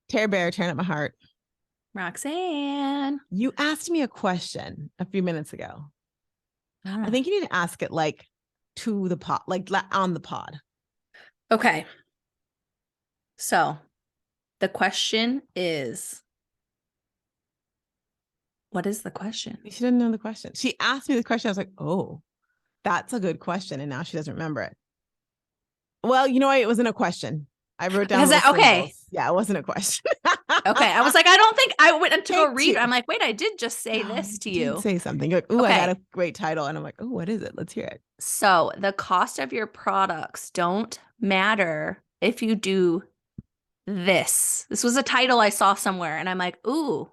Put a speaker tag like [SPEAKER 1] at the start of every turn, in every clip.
[SPEAKER 1] Tear Bear, tearing up my heart.
[SPEAKER 2] Roxanne.
[SPEAKER 1] You asked me a question a few minutes ago. I think you need to ask it like to the pod, like on the pod.
[SPEAKER 2] Okay. So the question is, what is the question?
[SPEAKER 1] She didn't know the question. She asked me the question. I was like, oh, that's a good question. And now she doesn't remember it. Well, you know what? It wasn't a question. I wrote down
[SPEAKER 2] okay.
[SPEAKER 1] Yeah, it wasn't a question.
[SPEAKER 2] Okay. I was like, I don't think I went to go read. I'm like, wait, I did just say this to you.
[SPEAKER 1] Did say something. Like, ooh, okay. I got a great title. And I'm like, oh, what is it? Let's hear it.
[SPEAKER 2] So the cost of your products don't matter if you do this. This was a title I saw somewhere. And I'm like, ooh,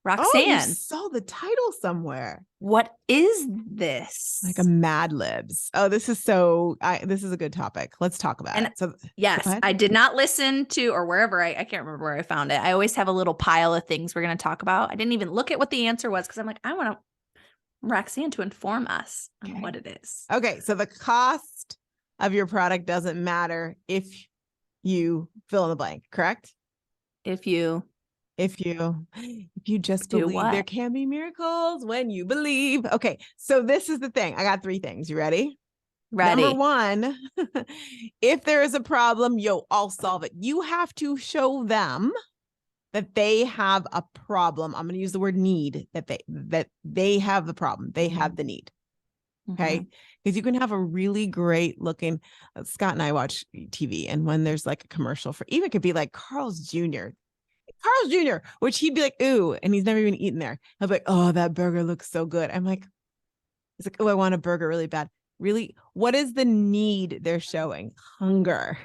[SPEAKER 2] Roxanne.
[SPEAKER 1] Oh, you saw the title somewhere.
[SPEAKER 2] What is this?
[SPEAKER 1] Like a Mad Libs. Oh, this is a good topic. Let's talk about it. So
[SPEAKER 2] yes, I did not listen to, or wherever, I can't remember where I found it. I always have a little pile of things we're going to talk about. I didn't even look at what the answer was because I'm like, I want Roxanne to inform us on what it is.
[SPEAKER 1] Okay, so the cost of your product doesn't matter if you fill in the blank, correct?
[SPEAKER 2] If you
[SPEAKER 1] just believe, there can be miracles when you believe. Okay, so this is the thing. I got 3 things. You ready?
[SPEAKER 2] Ready.
[SPEAKER 1] Number 1, if there is a problem, I'll solve it. You have to show them that they have a problem. I'm going to use the word need, that they have the problem. They have the need. Okay. Because you can have a really great looking, Scott and I watch TV, and when there's like a commercial for, even it could be like Carl's Jr., which he'd be like, ooh, and he's never even eaten there. I'll be like, oh, that burger looks so good. I'm like, it's like, oh, I want a burger really bad. Really? What is the need they're showing? Hunger,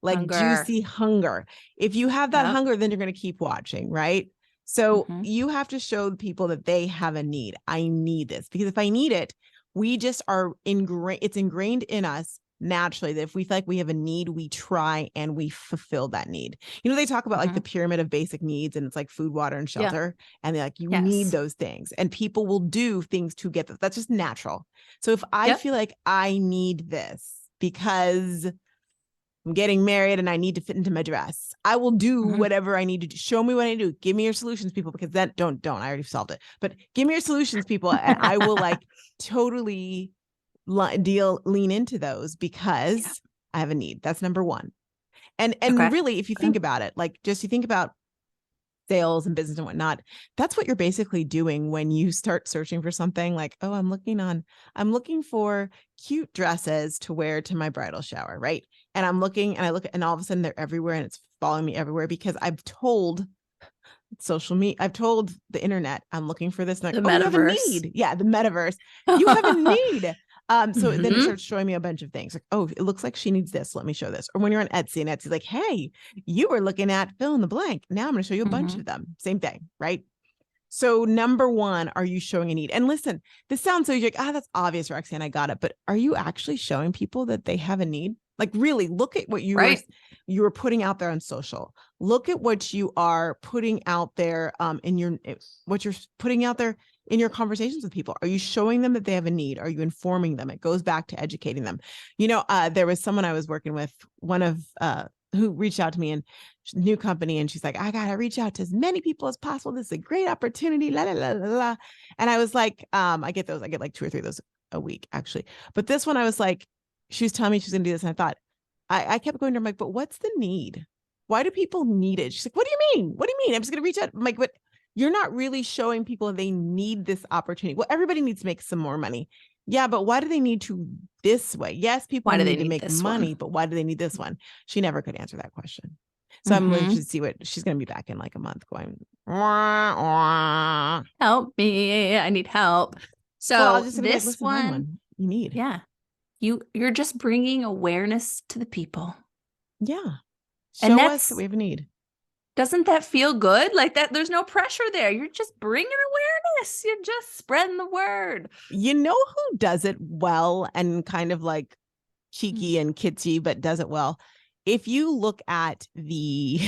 [SPEAKER 1] juicy hunger. If you have that hunger, then you're going to keep watching, right? So you have to show people that they have a need. I need this, because if I need it, we just are it's ingrained in us naturally that if we feel like we have a need, we try and we fulfill that need. You know, they talk about like the pyramid of basic needs, and it's like food, water, and shelter. Yeah. And they're like, you need those things, and people will do things to get them. That's just natural. So if I feel like I need this because I'm getting married and I need to fit into my dress, I will do whatever I need to do. Show me what I do. Give me your solutions, people, because then don't, I already solved it, but give me your solutions, people. And I will like totally lean into those because I have a need. That's number 1. And really, if you think about it, like just you think about sales and business and whatnot, that's what you're basically doing when you start searching for something like, oh, I'm looking for cute dresses to wear to my bridal shower, right? And I'm looking and I look and all of a sudden they're everywhere and it's following me everywhere because I've told social media, I've told the internet, I'm looking for this. Like,
[SPEAKER 2] the metaverse.
[SPEAKER 1] You have a need. Yeah, the metaverse. You have a need. So then it starts showing me a bunch of things like, oh, it looks like she needs this. Let me show this. Or when you're on Etsy and Etsy's like, hey, you were looking at fill in the blank. Now I'm going to show you a bunch of them. Same thing, right? So number 1, are you showing a need? And listen, this sounds so you're like, that's obvious, Roxanne, I got it. But are you actually showing people that they have a need? Like really look at what you were putting out there on social. Look at what you are putting out there what you're putting out there in your conversations with people. Are you showing them that they have a need? Are you informing them? It goes back to educating them. You know, there was someone I was working with, who reached out to me, and new company. And she's like, I got to reach out to as many people as possible. This is a great opportunity. La, la, la, la, la. And I was like, I get like 2 or 3 of those a week actually. But this one, I was like, she was telling me she's going to do this. And I thought, I kept going to her, I'm like, but what's the need? Why do people need it? She's like, what do you mean? What do you mean? I'm just going to reach out. I'm like, but you're not really showing people they need this opportunity. Well, everybody needs to make some more money. Yeah, but why do they need to this way? Yes, people need to make money, but why do they need this one? She never could answer that question. So I'm going to see what she's going to be back in like a month going, wah, wah.
[SPEAKER 2] Help me. I need help. So this one
[SPEAKER 1] you need.
[SPEAKER 2] Yeah. You're just bringing awareness to the people.
[SPEAKER 1] Yeah. Show us that we have a need.
[SPEAKER 2] Doesn't that feel good? Like that, there's no pressure there. You're just bringing awareness. You're just spreading the word.
[SPEAKER 1] You know who does it well and kind of like cheeky and kitsy, but does it well? If you look at the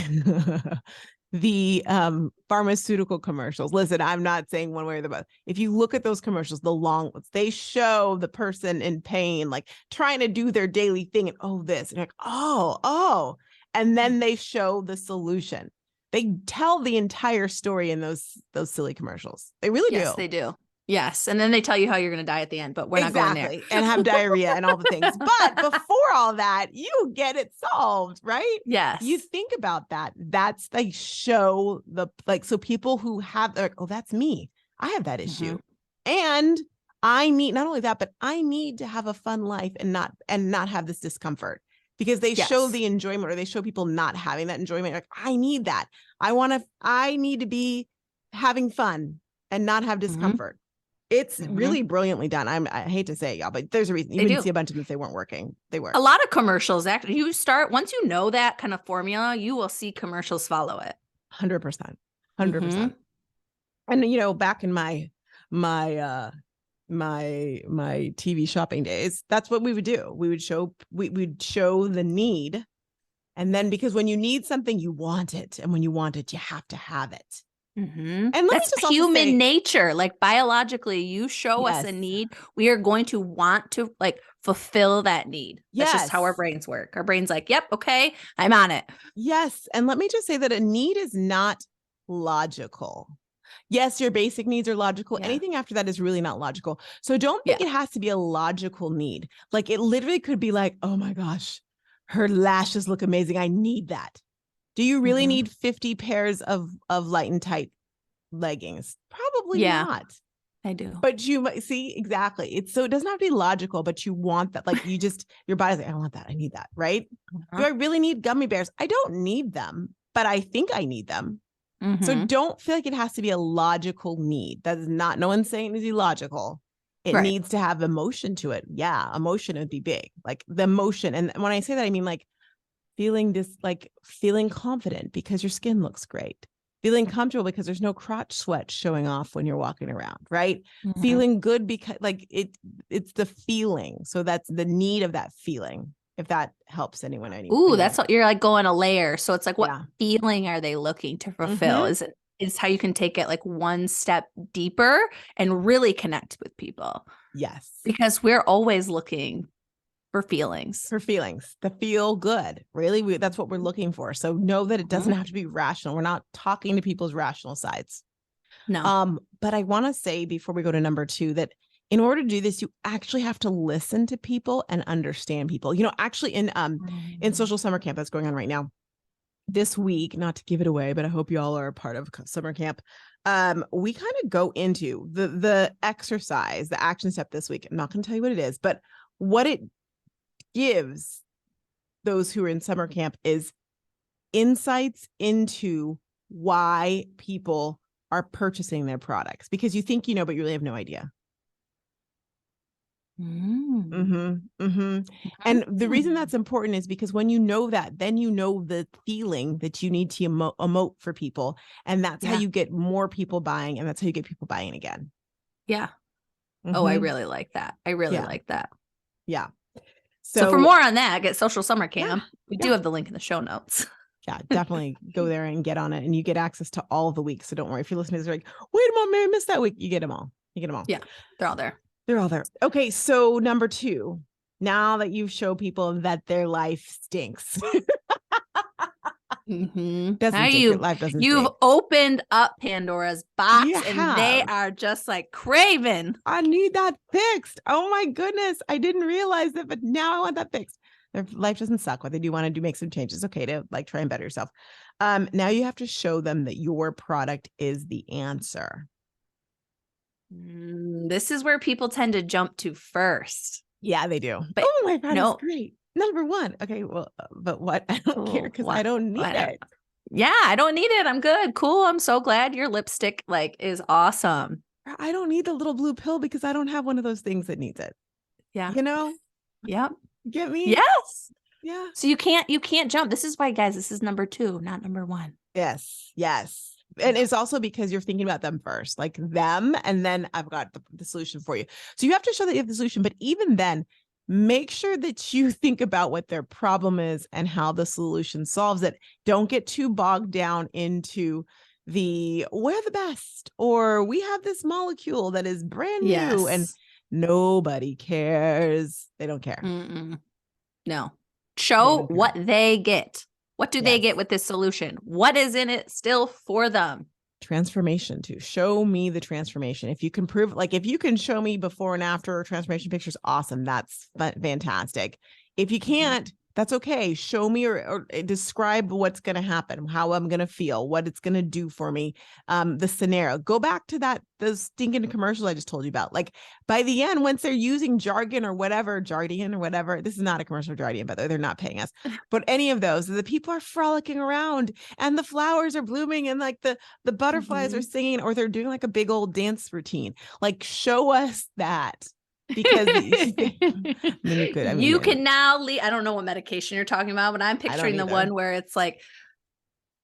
[SPEAKER 1] pharmaceutical commercials, listen, I'm not saying one way or the other. If you look at those commercials, the long ones, they show the person in pain, like trying to do their daily thing, and this, and you're like, oh. And then they show the solution. They tell the entire story in those silly commercials. They really do.
[SPEAKER 2] Yes, they do. Yes. And then they tell you how you're going to die at the end, but we're not going there.
[SPEAKER 1] And have diarrhea and all the things. But before all that, you get it solved, right?
[SPEAKER 2] Yes.
[SPEAKER 1] You think about that. That's like show the, like, so people who have, like, oh, that's me. I have that issue. And I need, not only that, but I need to have a fun life and not have this discomfort, because they show the enjoyment, or they show people not having that enjoyment. Like, I need that. I need to be having fun and not have discomfort. It's really brilliantly done. I hate to say it, y'all, but there's a reason. You wouldn't see a bunch of them if they weren't working. They work.
[SPEAKER 2] A lot of commercials, actually, once you know that kind of formula, you will see commercials follow it.
[SPEAKER 1] 100%. 100%. And, you know, back in my TV shopping days, that's what we would do. We'd show the need. And then, because when you need something, you want it. And when you want it, you have to have it. And
[SPEAKER 2] that's human nature. Like, biologically, you show us a need, we are going to want to, like, fulfill that need. That's just how our brains work. Our brain's like, yep, okay, I'm on it.
[SPEAKER 1] Yes. And let me just say that a need is not logical. Yes, your basic needs are logical. Anything after that is really not logical. So don't think it has to be a logical need. Like, it literally could be like, oh my gosh, her lashes look amazing. I need that. Do you really need 50 pairs of light and tight leggings? Probably not.
[SPEAKER 2] I do.
[SPEAKER 1] But you might see, exactly. So it doesn't have to be logical, but you want that. Like, you just, your body's like, I want that. I need that. Right. Do I really need gummy bears? I don't need them, but I think I need them. So don't feel like it has to be a logical need. That is not, no one's saying it's illogical. It needs to have emotion to it. Yeah. Emotion would be big. Like, the emotion. And when I say that, I mean, like, feeling confident because your skin looks great, feeling comfortable because there's no crotch sweat showing off when you're walking around, right? Feeling good because, like, it's the feeling. So that's the need of that feeling. If that helps anyone.
[SPEAKER 2] Ooh, that's what you're like, going a layer. So it's like, what feeling are they looking to fulfill? Is how you can take it like one step deeper and really connect with people.
[SPEAKER 1] Yes.
[SPEAKER 2] Because we're always looking for feelings.
[SPEAKER 1] To feel good. Really, that's what we're looking for. So know that it doesn't have to be rational. We're not talking to people's rational sides.
[SPEAKER 2] No.
[SPEAKER 1] But I want to say, before we go to number 2, that in order to do this, you actually have to listen to people and understand people. You know, actually in social summer camp that's going on right now, this week, not to give it away, but I hope you all are a part of summer camp. We kind of go into the exercise, the action step this week. I'm not going to tell you what it is, but what it gives those who are in summer camp is insights into why people are purchasing their products, because you think you know, but you really have no idea. And the reason that's important is because when you know that, then you know the feeling that you need to emote for people. And that's how you get more people buying. And that's how you get people buying again.
[SPEAKER 2] Yeah. Oh, I really like that. I really like that.
[SPEAKER 1] Yeah.
[SPEAKER 2] So for more on that, get Social Summer Camp. We do have the link in the show notes.
[SPEAKER 1] Yeah, definitely go there and get on it. And you get access to all of the weeks. So don't worry. If you're listening to this, like, wait a moment, I missed that week. You get them all.
[SPEAKER 2] Yeah, they're all there.
[SPEAKER 1] They're all there. Okay, so number 2, now that you've shown people that their life stinks. Life doesn't
[SPEAKER 2] you've
[SPEAKER 1] stink.
[SPEAKER 2] opened up Pandora's box and they are just like craving.
[SPEAKER 1] I need that fixed. Oh my goodness. I didn't realize that, but now I want that fixed. Their life doesn't suck. What they do want to do, make some changes. Okay, to like try and better yourself. Now you have to show them that your product is the answer.
[SPEAKER 2] This is where people tend to jump to first.
[SPEAKER 1] Yeah, they do.
[SPEAKER 2] But
[SPEAKER 1] oh, my product's great. Number 1. Okay, well, but what? I don't care because I don't need it.
[SPEAKER 2] Yeah, I don't need it. I'm good. Cool. I'm so glad your lipstick is awesome.
[SPEAKER 1] I don't need the little blue pill because I don't have one of those things that needs it.
[SPEAKER 2] Yeah.
[SPEAKER 1] You know?
[SPEAKER 2] Yep.
[SPEAKER 1] Get me?
[SPEAKER 2] Yes.
[SPEAKER 1] Yeah.
[SPEAKER 2] So you can't jump. This is why, guys, this is number 2, not number 1.
[SPEAKER 1] Yes. And it's also because you're thinking about them first, like them, and then I've got the solution for you. So you have to show that you have the solution, but even then, make sure that you think about what their problem is and how the solution solves it. Don't get too bogged down into we're the best, or we have this molecule that is brand new and nobody cares. They don't care.
[SPEAKER 2] No. Show what they get. What do they
[SPEAKER 1] Yes.
[SPEAKER 2] get with this solution? What is in it still for them?
[SPEAKER 1] Transformation too. Show me the transformation. If you can prove, like if you can show me before and after transformation pictures, awesome. That's fantastic. If you can't, that's okay. Show me or describe what's going to happen, how I'm going to feel, what it's going to do for me. The scenario. Go back to those stinking commercials I just told you about. Like by the end, once they're using jargon or whatever, this is not a commercial jargon, but they're not paying us. But any of those, the people are frolicking around and the flowers are blooming and like the butterflies are singing, or they're doing like a big old dance routine. Like show us that. Because
[SPEAKER 2] you can now leave. I don't know what medication you're talking about, but I'm picturing the one where it's like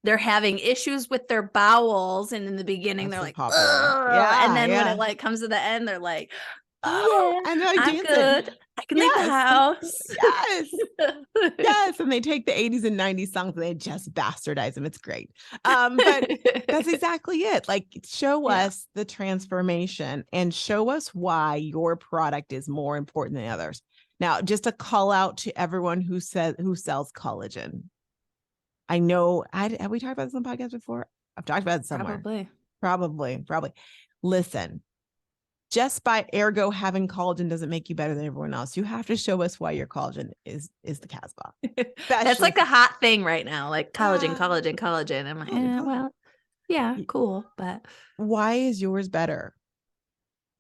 [SPEAKER 2] they're having issues with their bowels, and in the beginning they're like, yeah, and then when it like comes to the end, they're like, oh, yeah, I'm good. I can leave the house.
[SPEAKER 1] Yes. And they take the 80s and 90s songs and they just bastardize them. It's great. But that's exactly it. Like show us the transformation and show us why your product is more important than others. Now, just a call out to everyone who sells collagen. I know, have we talked about this on the podcast before? I've talked about it somewhere. Probably. Listen. Just by ergo having collagen doesn't make you better than everyone else. You have to show us why your collagen is the Casbah.
[SPEAKER 2] That's like a hot thing right now, like collagen. I'm like, well, yeah, cool. But
[SPEAKER 1] why is yours better?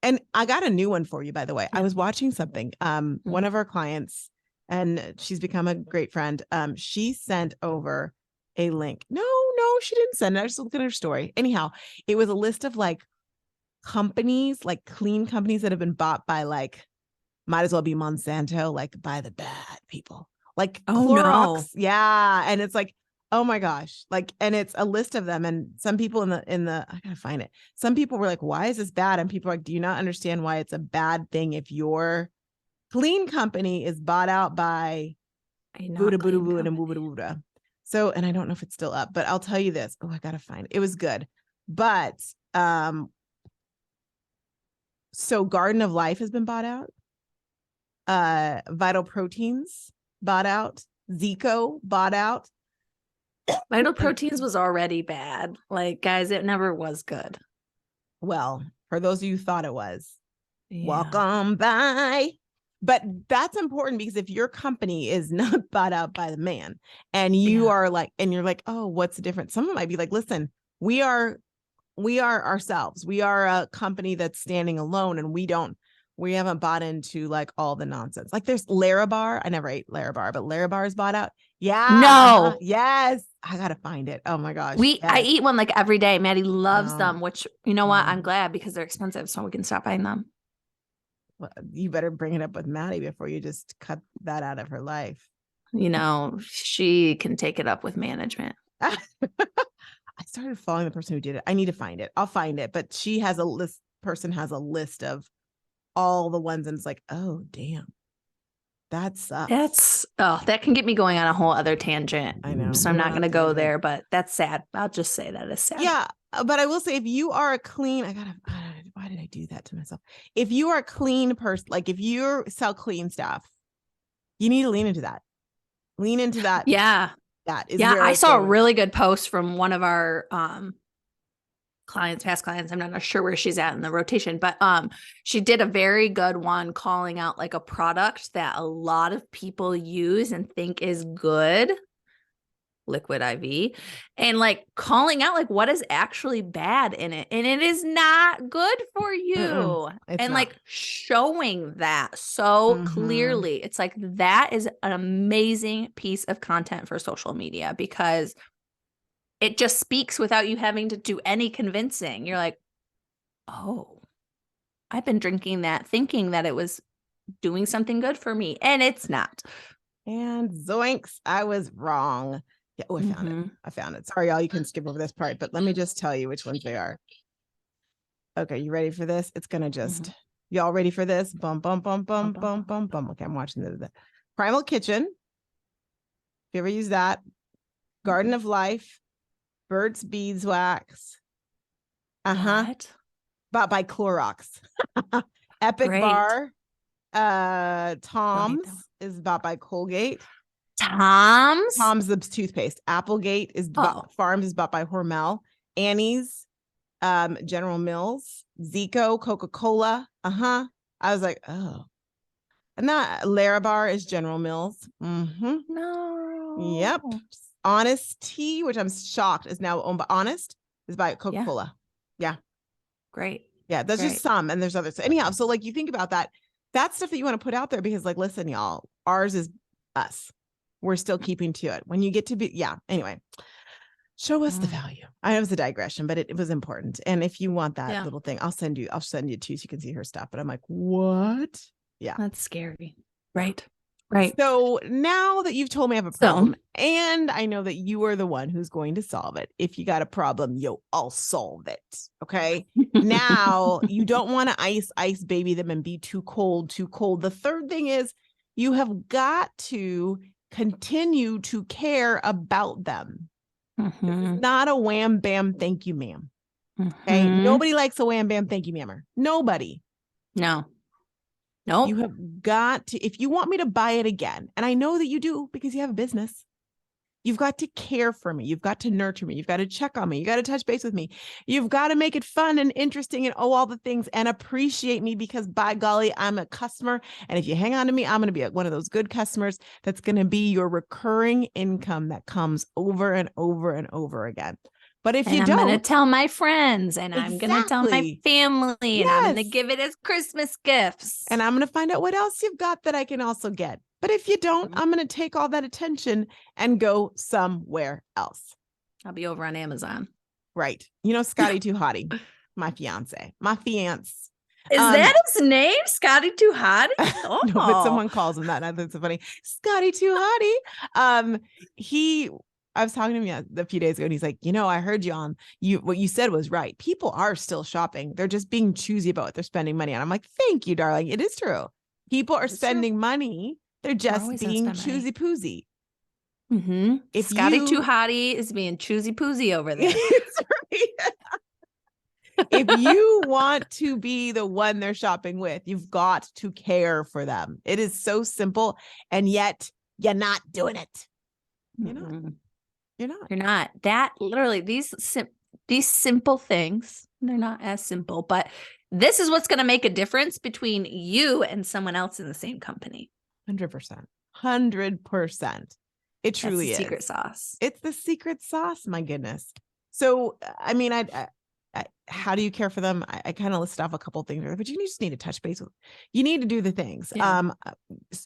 [SPEAKER 1] And I got a new one for you, by the way. I was watching something. One of our clients, and she's become a great friend. She sent over a link. No, she didn't send it. I just looked at her story. Anyhow, it was a list of like companies, like clean companies that have been bought by like, might as well be Monsanto, like by the bad people, like Clorox. Yeah. And it's like, oh my gosh. Like, and it's a list of them. And some people in the, I gotta find it. Some people were like, why is this bad? And people are like, do you not understand why it's a bad thing if your clean company is bought out by Buddha and Buddha. So, and I don't know if it's still up, but I'll tell you this. Oh, I gotta find it. It was good. But so Garden of Life has been bought out. Vital Proteins bought out. Zico bought out.
[SPEAKER 2] Vital Proteins was already bad. Like, guys, it never was good.
[SPEAKER 1] Well, for those of you who thought it was, welcome by. But that's important because if your company is not bought out by the man and you are like, and you're like, oh, what's the difference? Someone might be like, listen, we are ourselves. We are a company that's standing alone and we haven't bought into like all the nonsense. Like there's Larabar. I never ate Larabar, but Larabar is bought out. Yeah.
[SPEAKER 2] No.
[SPEAKER 1] Yes. I got to find it. Oh my gosh.
[SPEAKER 2] I eat one like every day. Maddie loves them, which you know what? I'm glad because they're expensive. So we can stop buying them.
[SPEAKER 1] Well, you better bring it up with Maddie before you just cut that out of her life.
[SPEAKER 2] You know, she can take it up with management.
[SPEAKER 1] I started following the person who did it. I need to find it. I'll find it. But she has a list. Person has a list of all the ones, and it's like, oh damn, that sucks.
[SPEAKER 2] That can get me going on a whole other tangent.
[SPEAKER 1] I know.
[SPEAKER 2] So I'm not going to go there, but that's sad. I'll just say that is sad.
[SPEAKER 1] Yeah, but I will say, if you are a clean, why did I do that to myself? If you are a clean person, like if you sell clean stuff, you need to lean into that. Lean into that.
[SPEAKER 2] Yeah. I saw a really good post from one of our past clients. I'm not sure where she's at in the rotation, but she did a very good one calling out like a product that a lot of people use and think is good, Liquid IV, and like calling out like what is actually bad in it, and it is not good for you. And like showing that so clearly. It's like that is an amazing piece of content for social media because it just speaks without you having to do any convincing. You're like, oh, I've been drinking that thinking that it was doing something good for me, and it's not.
[SPEAKER 1] And zoinks, I was wrong. Yeah, I found it. Sorry, y'all, you can skip over this part, but let me just tell you which ones they are. Okay, you ready for this? It's gonna just y'all ready for this? Bum bum bum bum bum bum bum. Okay, I'm watching the Primal Kitchen. If you ever use that, Garden of Life, Burt's Beeswax. Bought by Clorox. Epic Bar. Tom's is bought by Colgate.
[SPEAKER 2] Tom's
[SPEAKER 1] Libs toothpaste. Applegate is
[SPEAKER 2] Oh.
[SPEAKER 1] Farms is bought by Hormel. Annie's, General Mills. Zico, Coca-Cola. I was like, oh. And that Larabar is General Mills.
[SPEAKER 2] No.
[SPEAKER 1] Yep. Honest Tea, which I'm shocked is now owned by Honest, is by Coca-Cola. Yeah.
[SPEAKER 2] Great.
[SPEAKER 1] Yeah. There's just some, and there's others. So anyhow, so like you think about that. That's stuff that you want to put out there because, like, listen, y'all, ours is us. We're still keeping to it. When you get to be, anyway, show us the value. I know it was a digression, but it was important. And if you want that little thing, I'll send you too, so you can see her stuff. But I'm like, what? Yeah.
[SPEAKER 2] That's scary. Right.
[SPEAKER 1] So now that you've told me I have a problem, and I know that you are the one who's going to solve it. If you got a problem, I'll solve it. Okay. Now you don't want to ice baby them and be too cold. The third thing is you have got to continue to care about them. It's not a wham, bam, thank you, ma'am. Okay. Nobody likes a wham, bam, thank you, ma'am. Nobody.
[SPEAKER 2] No. Nope.
[SPEAKER 1] You have got to, if you want me to buy it again, and I know that you do because you have a business, you've got to care for me. You've got to nurture me. You've got to check on me. You got to touch base with me. You've got to make it fun and interesting and all the things, and appreciate me because, by golly, I'm a customer. And if you hang on to me, I'm going to be one of those good customers that's going to be your recurring income that comes over and over and over again. But if you don't,
[SPEAKER 2] I'm going to tell my friends, and I'm going to tell my family, and I'm going to give it as Christmas gifts.
[SPEAKER 1] And I'm going to find out what else you've got that I can also get. But if you don't, I'm going to take all that attention and go somewhere else.
[SPEAKER 2] I'll be over on Amazon.
[SPEAKER 1] Right. Scotty Too Hottie, my fiance.
[SPEAKER 2] Is that his name? Scotty Too Hottie? Oh.
[SPEAKER 1] No, but someone calls him that. And I think it's so funny. Scotty Too Hottie. I was talking to him a few days ago, and he's like, I heard what you said was right. People are still shopping. They're just being choosy about what they're spending money on. I'm like, thank you, darling. It is true. People are spending money. They're just being choosy poosy.
[SPEAKER 2] If Scotty Too Hottie is being choosy poosy over there.
[SPEAKER 1] If you want to be the one they're shopping with, you've got to care for them. It is so simple, and yet you're not doing it. You're not.
[SPEAKER 2] That literally, these simple things, they're not as simple, but this is what's going to make a difference between you and someone else in the same company.
[SPEAKER 1] 100%. 100%. It truly is.
[SPEAKER 2] Secret sauce.
[SPEAKER 1] It's the secret sauce. My goodness. So, I mean, how do you care for them? I kind of listed off a couple of things, but you just need to touch base with. You need to do the things. Yeah.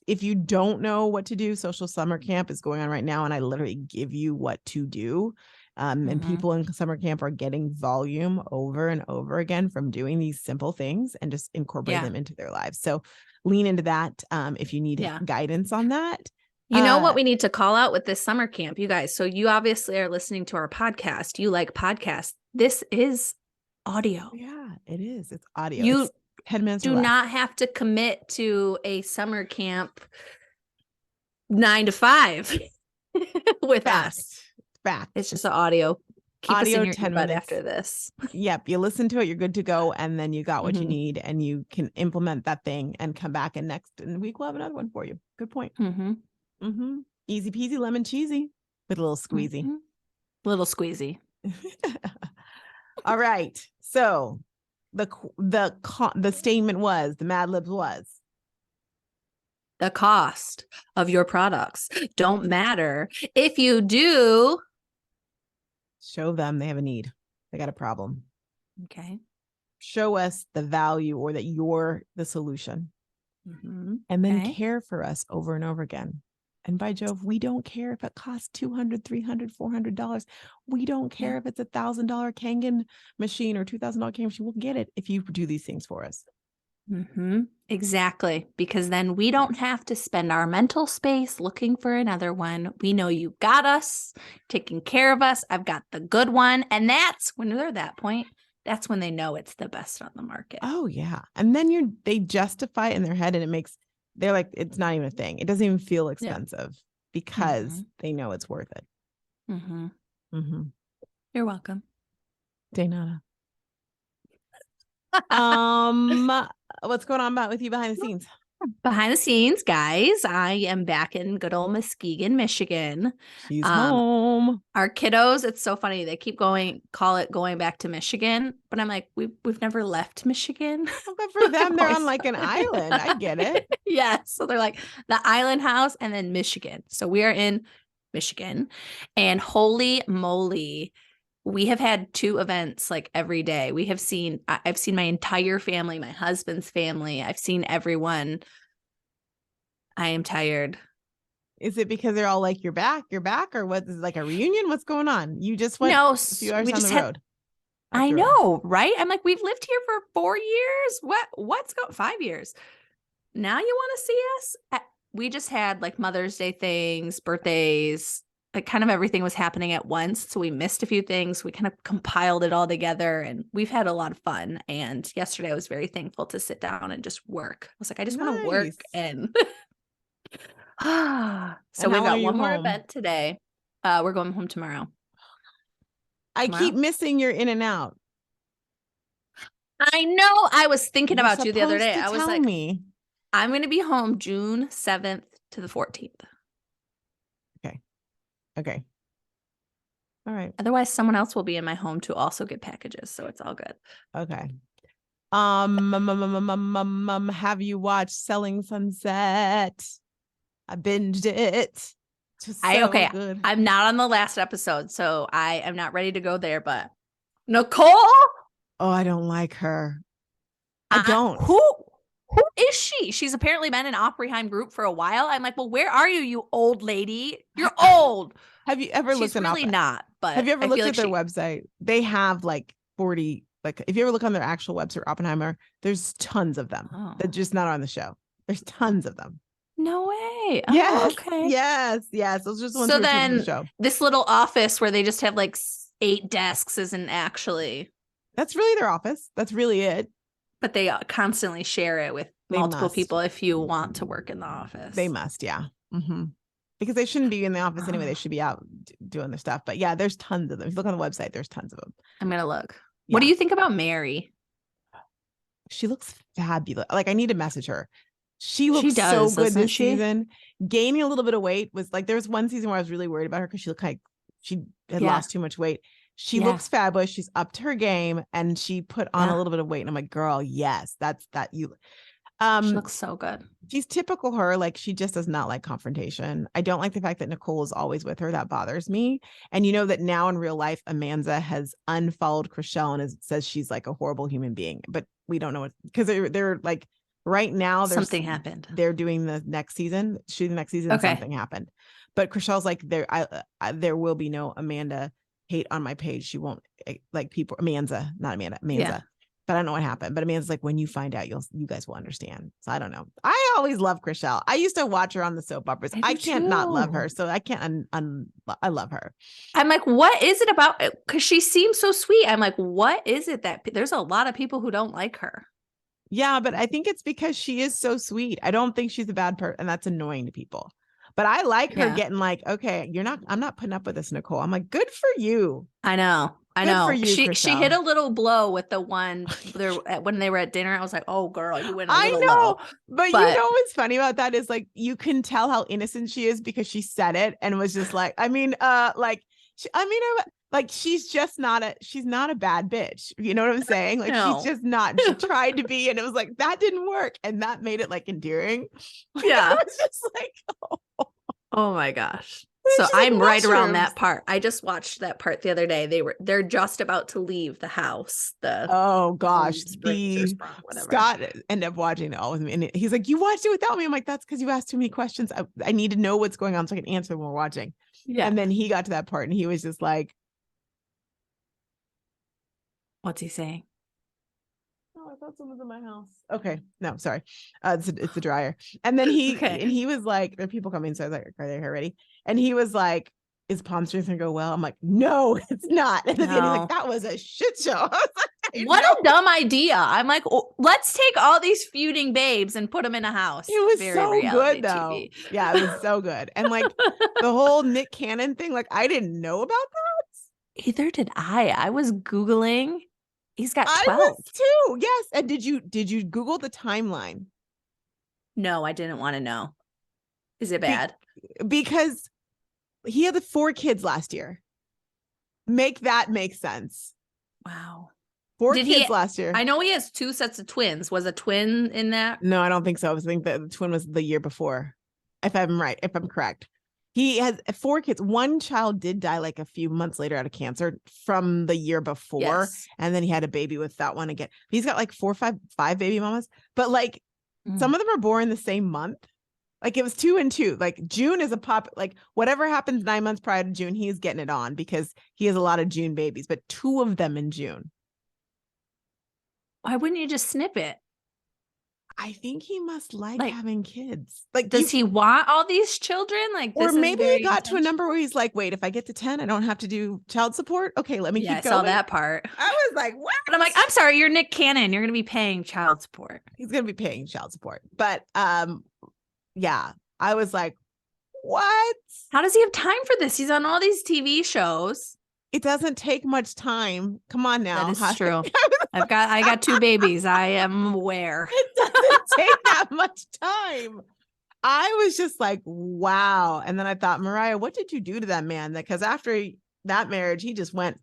[SPEAKER 1] If you don't know what to do, Social Summer Camp is going on right now, and I literally give you what to do. And people in summer camp are getting volume over and over again from doing these simple things and just incorporate them into their lives. So lean into that if you need guidance on that.
[SPEAKER 2] You know what we need to call out with this summer camp, you guys. So you obviously are listening to our podcast. You like podcasts. This is audio.
[SPEAKER 1] Yeah, it is. It's audio. It's 10 minutes.
[SPEAKER 2] Do not have to commit to a summer camp 9 to 5 with us.
[SPEAKER 1] Fact.
[SPEAKER 2] It's just an audio. Keep
[SPEAKER 1] audio
[SPEAKER 2] us in your
[SPEAKER 1] 10
[SPEAKER 2] butt
[SPEAKER 1] minutes
[SPEAKER 2] after this.
[SPEAKER 1] Yep. You listen to it. You're good to go. And then you got what you need, and you can implement that thing and come back. And next week, we'll have another one for you. Good point. Easy peasy, lemon cheesy with a little squeezy.
[SPEAKER 2] Little squeezy.
[SPEAKER 1] All right. So the statement was, the Mad Libs was,
[SPEAKER 2] the cost of your products don't matter if you do
[SPEAKER 1] show them they have a need. They got a problem.
[SPEAKER 2] Okay.
[SPEAKER 1] Show us the value, or that you're the solution. And then care for us over and over again. And by Jove, we don't care if it costs $200, $300, $400. We don't care if it's $1,000 Kangen machine or $2,000 Kangen machine. We'll get it if you do these things for us.
[SPEAKER 2] Exactly. Because then we don't have to spend our mental space looking for another one. We know you got us, taking care of us. I've got the good one. And that's when they're at that point. That's when they know it's the best on the market.
[SPEAKER 1] Oh, yeah. And then they justify it in their head, and they're like, it's not even a thing. It doesn't even feel expensive because they know it's worth it.
[SPEAKER 2] You're welcome.
[SPEAKER 1] Daynata. What's going on with you behind the scenes?
[SPEAKER 2] Behind the scenes, guys, I am back in good old Muskegon, Michigan.
[SPEAKER 1] She's home.
[SPEAKER 2] Our kiddos, it's so funny. They keep going back to Michigan, but I'm like, we've never left Michigan.
[SPEAKER 1] Well, good for them. They're on like an island. I get it.
[SPEAKER 2] Yeah. So they're like the island house and then Michigan. So we are in Michigan, and holy moly, we have had 2 events like every day. I've seen my entire family, my husband's family. I've seen everyone. I am tired.
[SPEAKER 1] Is it because they're all like, you're back, or what? Is it like a reunion? What's going on? You just went a few hours on the road.
[SPEAKER 2] I know, right? I'm like, we've lived here for 4 years. What's going 5 years? Now you want to see us? We just had like Mother's Day things, birthdays, like kind of everything was happening at once. So we missed a few things. We kind of compiled it all together, and we've had a lot of fun. And yesterday I was very thankful to sit down and just work. I was like, I just want to work. And so we've got one more event today. We're going home tomorrow.
[SPEAKER 1] I keep missing your in and out.
[SPEAKER 2] I know. I was thinking about you the other day. I was like, I'm going to be home June 7th to the 14th.
[SPEAKER 1] Okay. All right.
[SPEAKER 2] Otherwise, someone else will be in my home to also get packages. So it's all good.
[SPEAKER 1] Okay. Have you watched Selling Sunset? I binged it.
[SPEAKER 2] Okay. Good. I'm not on the last episode, so I am not ready to go there, but Nicole.
[SPEAKER 1] Oh, I don't like her. I don't.
[SPEAKER 2] Who is she? She's apparently been in Opryheim group for a while. I'm like, well, where are you, you old lady? You're old.
[SPEAKER 1] Have you ever looked at
[SPEAKER 2] really not, but
[SPEAKER 1] have you ever looked at their website? They have like 40, like if you ever look on their actual website, Oppenheimer, there's tons of them. They're just not on the show. There's tons of them.
[SPEAKER 2] No way.
[SPEAKER 1] Yes. Okay. Yes. Those just ones.
[SPEAKER 2] So then the show. This little office where they just have like 8 desks isn't actually.
[SPEAKER 1] That's really their office. That's really it.
[SPEAKER 2] But they constantly share it with multiple people if you want to work in the office.
[SPEAKER 1] They must, yeah. Mm-hmm. Because they shouldn't be in the office anyway. They should be out doing their stuff. But yeah, there's tons of them. If you look on the website, there's tons of them. I'm
[SPEAKER 2] going to look. Yeah. What do you think about Mary?
[SPEAKER 1] She looks fabulous. Like, I need to message her. She looks so good this season. Gaining a little bit of weight was like, there was one season where I was really worried about her because she looked like she had lost too much weight. She looks fabulous. She's up to her game, and she put on a little bit of weight. And I'm like, girl, yes, that's that you.
[SPEAKER 2] She looks so good.
[SPEAKER 1] She's typical her. Like, she just does not like confrontation. I don't like the fact that Nicole is always with her. That bothers me. And you know that now in real life, Amanda has unfollowed Chrishell and says she's like a horrible human being. But we don't know what, because they're like right now.
[SPEAKER 2] Something happened.
[SPEAKER 1] They're doing the next season, shooting the next season. Okay. Something happened. But Chrishell's like, there will be no Amanda hate on my page. She won't like people. Amanda, not Amanda. Yeah. But I don't know what happened. But Amanda's like, when you find out, you guys will understand. So I don't know. I always love Chrishell. I used to watch her on the soap operas. I can't not love her. So I can't. I love her.
[SPEAKER 2] I'm like, what is it about? Because she seems so sweet. I'm like, what is it that there's a lot of people who don't like her?
[SPEAKER 1] Yeah, but I think it's because she is so sweet. I don't think she's a bad person, and that's annoying to people. But I like her getting like, okay, I'm not putting up with this, Nicole. I'm like, good for you.
[SPEAKER 2] I know. For you, she hit a little blow with the one there when they were at dinner. I was like, oh girl, you went a little low.
[SPEAKER 1] But you know what's funny about that is like, you can tell how innocent she is because she said it and was just like, she's just she's not a bad bitch. You know what I'm saying? Like, she's just not, she tried to be, and it was like, that didn't work. And that made it like endearing.
[SPEAKER 2] Yeah.
[SPEAKER 1] It was just like,
[SPEAKER 2] oh my gosh. So I'm right around that part. I just watched that part the other day. They're just about to leave the house.
[SPEAKER 1] Scott ended up watching it all with me, and he's like, "You watched it without me." I'm like, "That's because you asked too many questions. I need to know what's going on so I can answer when we're watching." Yeah. And then he got to that part, and he was just like,
[SPEAKER 2] "What's he saying?"
[SPEAKER 1] Oh, I thought someone was in my house. Okay, no, sorry. It's the dryer. And then he was like, "There are people coming." So I was like, "Are they here ready?" And he was like, "Is Palm Springs gonna go well?" I'm like, "No, it's not." And then he's like, "That was a shit show." I was like,
[SPEAKER 2] what a dumb idea. I'm like, let's take all these feuding babes and put them in a house.
[SPEAKER 1] It was so good though. TV. Yeah, it was so good. And like the whole Nick Cannon thing, like I didn't know about that.
[SPEAKER 2] Either did I. I was Googling. He's got 12.
[SPEAKER 1] I was too. Yes. And did you Google the timeline?
[SPEAKER 2] No, I didn't want to know. Is it bad?
[SPEAKER 1] Because he had the 4 kids last year. Make that make sense.
[SPEAKER 2] Wow.
[SPEAKER 1] 4 kids last year.
[SPEAKER 2] I know he has 2 sets of twins. Was a twin in that?
[SPEAKER 1] No, I don't think so. I think that the twin was the year before. If I'm correct. He has 4 kids. One child did die like a few months later out of cancer from the year before.
[SPEAKER 2] Yes.
[SPEAKER 1] And then he had a baby with that one again. He's got like 4 or 5 baby mamas. But like some of them are born the same month. Like it was 2 and 2. Like June is like whatever happens 9 months prior to June, he is getting it on because he has a lot of June babies, but 2 of them in June.
[SPEAKER 2] Why wouldn't you just snip it?
[SPEAKER 1] I think he must like having kids. Like,
[SPEAKER 2] does he want all these children? Like,
[SPEAKER 1] or maybe he got to a number where he's like, wait, if I get to 10, I don't have to do child support. Okay, let me keep going.
[SPEAKER 2] I saw that part.
[SPEAKER 1] I was like, what?
[SPEAKER 2] But I'm like, I'm sorry, you're Nick Cannon. You're going to be paying child support.
[SPEAKER 1] He's going to be paying child support. But yeah, I was like, what?
[SPEAKER 2] How does he have time for this? He's on all these TV shows.
[SPEAKER 1] It doesn't take much time. Come on now.
[SPEAKER 2] That is true. I got 2 babies. I am aware.
[SPEAKER 1] It doesn't take that much time. I was just like, wow. And then I thought, Mariah, what did you do to that man? Because after that marriage, he just went,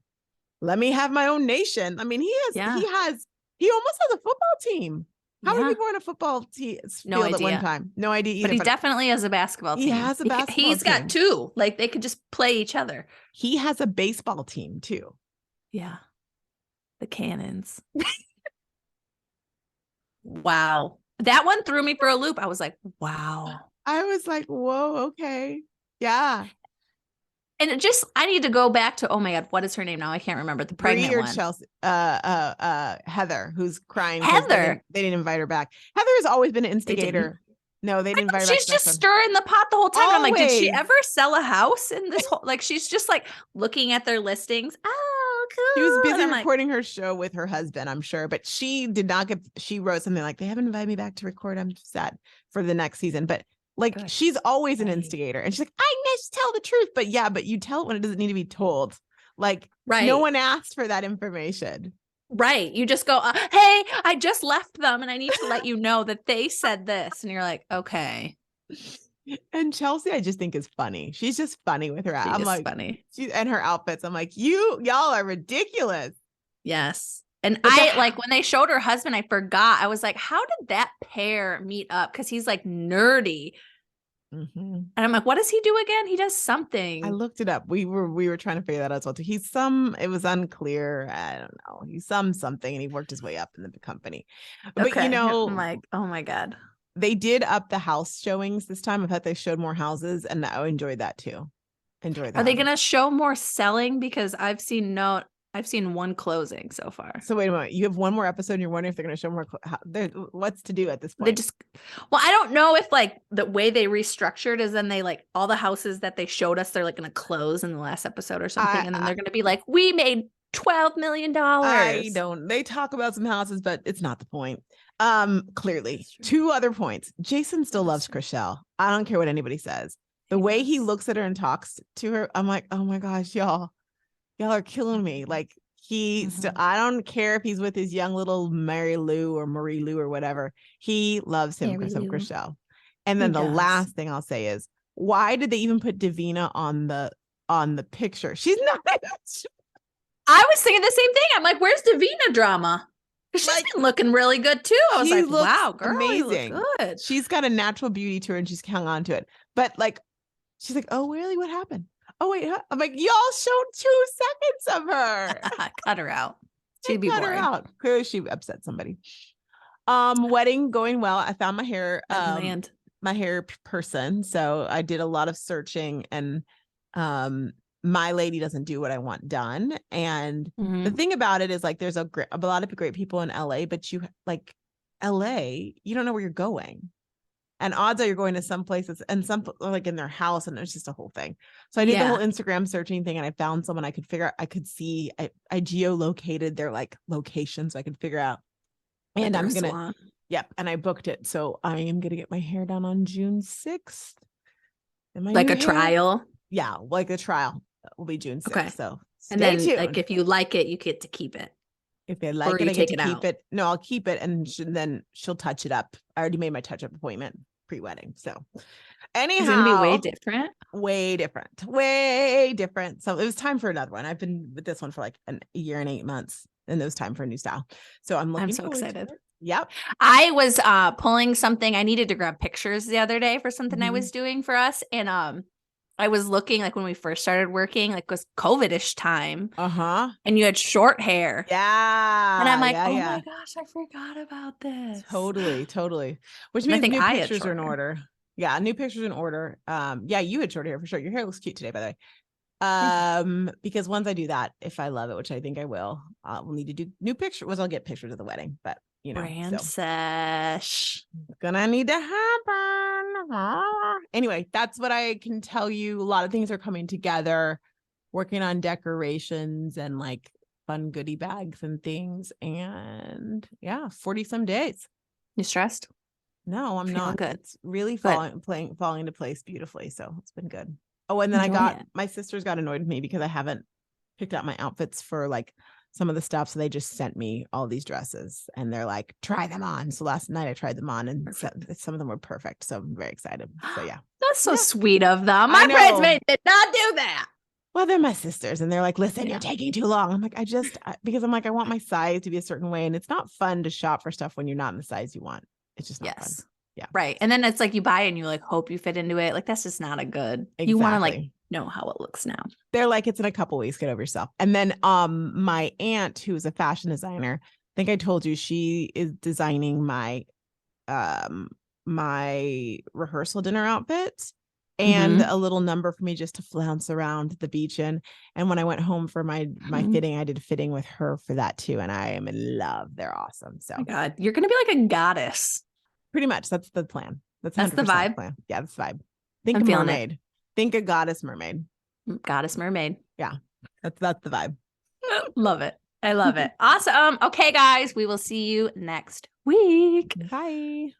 [SPEAKER 1] let me have my own nation. I mean, he almost has a football team. How many people are on a football field at one time? No idea either.
[SPEAKER 2] But he definitely has a basketball team.
[SPEAKER 1] He has a basketball team.
[SPEAKER 2] He's got 2. Like they could just play each other.
[SPEAKER 1] He has a baseball team too.
[SPEAKER 2] Yeah. The Cannons. Wow. That one threw me for a loop. I was like, wow.
[SPEAKER 1] I was like, whoa, okay. Yeah.
[SPEAKER 2] And I need to go back to, oh my God, what is her name now? I can't remember. The pregnant one.
[SPEAKER 1] Chelsea, Heather, who's crying.
[SPEAKER 2] Heather.
[SPEAKER 1] They didn't invite her back. Heather has always been an instigator. No, they didn't invite her back.
[SPEAKER 2] She's just stirring the pot the whole time. I'm like, did she ever sell a house in this whole, like, she's just like looking at their listings. Oh, cool.
[SPEAKER 1] She was busy recording her show with her husband, I'm sure, but she did not she wrote something like, they haven't invited me back to record. I'm sad for the next season. But like, she's always an instigator. And she's like, I just tell the truth. But yeah, but you tell it when it doesn't need to be told. Like, no one asked for that information.
[SPEAKER 2] Right. You just go, hey, I just left them and I need to let you know that they said this. And you're like, okay.
[SPEAKER 1] And Chelsea, I just think is funny. She's just funny with her. I'm like,
[SPEAKER 2] funny.
[SPEAKER 1] And her outfits. I'm like, y'all are ridiculous.
[SPEAKER 2] Yes. And like when they showed her husband, I forgot. I was like, how did that pair meet up? Because he's like nerdy. Mm-hmm. And I'm like, what does he do again? He does something.
[SPEAKER 1] I looked it up. We were trying to figure that out as well too. It was unclear. I don't know. He's something and he worked his way up in the company. But
[SPEAKER 2] I'm like, oh my God.
[SPEAKER 1] They did up the house showings this time. I thought they showed more houses and I enjoyed that too. Are
[SPEAKER 2] they going to show more selling? Because I've seen one closing so far.
[SPEAKER 1] So wait a moment. You have one more episode and you're wondering if they're going to show more. What's to do at this point?
[SPEAKER 2] I don't know if like the way they restructured is then they like all the houses that they showed us, they're like going to close in the last episode or something. And then they're going to be like, we made $12 million.
[SPEAKER 1] They talk about some houses, but it's not the point. Clearly 2 other points. Jason still loves Chriselle. I don't care what anybody says. The way he looks at her and talks to her, I'm like, oh my gosh, y'all are killing me. Like I don't care if he's with his young little Mary Lou or whatever. He loves him because of Chriselle. And then the last thing I'll say is, why did they even put Davina on the picture? She's not.
[SPEAKER 2] I was thinking the same thing. I'm like, where's Davina drama? Because she's been looking really good too. I was like, wow, girl, amazing. Good.
[SPEAKER 1] She's got a natural beauty to her and she's hung on to it. But like, she's like, oh, really? What happened? Oh, wait. I'm like, y'all showed 2 seconds of her.
[SPEAKER 2] Cut her out. She'd be boring. Her out.
[SPEAKER 1] Clearly she upset somebody. Wedding going well. I found my hair person. So I did a lot of searching and my lady doesn't do what I want done. And the thing about it is like, there's a lot of great people in LA, but you like LA, you don't know where you're going. And odds are you're going to some places and some like in their house and it's just a whole thing. So I did the whole Instagram searching thing and I found someone I could see. I geolocated their like location so I could figure out. And I'm going to, and I booked it. So I am going to get my hair done on June 6th.
[SPEAKER 2] Like a trial?
[SPEAKER 1] Yeah, like a trial will be June 6th. Okay. So
[SPEAKER 2] and then like if you like it, you get to keep it.
[SPEAKER 1] If they
[SPEAKER 2] Or
[SPEAKER 1] like it,
[SPEAKER 2] you
[SPEAKER 1] I get to
[SPEAKER 2] take it
[SPEAKER 1] keep
[SPEAKER 2] out?
[SPEAKER 1] it. No, I'll keep it, and then she'll touch it up. I already made my touch-up appointment pre-wedding. So
[SPEAKER 2] It's going to be way
[SPEAKER 1] anyhow,
[SPEAKER 2] different.
[SPEAKER 1] way different, way different. So it was time for another one. I've been with this one for like a year and 8 months, and it was time for a new style. So I'm looking
[SPEAKER 2] so
[SPEAKER 1] forward to
[SPEAKER 2] excited.
[SPEAKER 1] it. Yep.
[SPEAKER 2] I was pulling something. I needed to grab pictures the other day for something I
[SPEAKER 1] Mhm.
[SPEAKER 2] was doing for us. And I was looking like when we first started working, like it was COVID-ish time.
[SPEAKER 1] Uh-huh.
[SPEAKER 2] And you had short hair.
[SPEAKER 1] Yeah.
[SPEAKER 2] And I'm like,
[SPEAKER 1] yeah,
[SPEAKER 2] oh
[SPEAKER 1] yeah.
[SPEAKER 2] my gosh, I forgot about this.
[SPEAKER 1] Totally. Which
[SPEAKER 2] And I
[SPEAKER 1] means
[SPEAKER 2] think
[SPEAKER 1] new
[SPEAKER 2] I had
[SPEAKER 1] pictures are
[SPEAKER 2] short
[SPEAKER 1] in
[SPEAKER 2] hair.
[SPEAKER 1] order. Yeah, new pictures in order. Yeah, you had short hair for sure. Your hair looks cute today, by the way. Because once I do that, if I love it, which I think I will, we'll need to do new pictures. I'll get pictures of the wedding, but
[SPEAKER 2] Brand
[SPEAKER 1] so
[SPEAKER 2] sesh.
[SPEAKER 1] gonna need to happen. Anyway, that's what I can tell you. A lot of things are coming together, working on decorations and like fun goodie bags and things. And yeah, 40 some days.
[SPEAKER 2] You stressed?
[SPEAKER 1] No, I'm
[SPEAKER 2] Feeling
[SPEAKER 1] not.
[SPEAKER 2] good.
[SPEAKER 1] It's really
[SPEAKER 2] Good.
[SPEAKER 1] falling into place beautifully. So it's been good. Oh, and then
[SPEAKER 2] Enjoy it.
[SPEAKER 1] my sisters got annoyed with me because I haven't picked out my outfits for like some of the stuff. So they just sent me all these dresses and they're like, try them on. So last night I tried them on and some of them were perfect. So I'm very excited. So yeah.
[SPEAKER 2] That's so
[SPEAKER 1] Yeah.
[SPEAKER 2] sweet of them.
[SPEAKER 1] I
[SPEAKER 2] My
[SPEAKER 1] know.
[SPEAKER 2] bridesmaid did not do that.
[SPEAKER 1] Well, they're my sisters and they're like, listen,
[SPEAKER 2] Yeah.
[SPEAKER 1] you're taking too long. I'm like, because I'm like, I want my size to be a certain way. And it's not fun to shop for stuff when you're not in the size you want. It's just not fun. Yeah.
[SPEAKER 2] Right. And then it's like you buy it and you like hope you fit into it. Like that's just not a good.
[SPEAKER 1] Exactly.
[SPEAKER 2] You want to like know how it looks now.
[SPEAKER 1] They're like, it's in a couple weeks, get over yourself. And then my aunt, who's a fashion designer, I think I told you she is designing my my rehearsal dinner outfit and a little number for me just to flounce around the beach in. And when I went home for my fitting, I did a fitting with her for that too. And I am in love. They're awesome. So
[SPEAKER 2] oh my God, you're gonna be like a goddess.
[SPEAKER 1] Pretty much. That's the plan. That's
[SPEAKER 2] the vibe.
[SPEAKER 1] Plan. Yeah, that's the vibe. Think
[SPEAKER 2] I'm
[SPEAKER 1] a
[SPEAKER 2] feeling
[SPEAKER 1] mermaid. Think a goddess mermaid.
[SPEAKER 2] Goddess mermaid.
[SPEAKER 1] Yeah, that's the vibe.
[SPEAKER 2] Love it. I love it. Awesome. Okay, guys, we will see you next week.
[SPEAKER 1] Bye.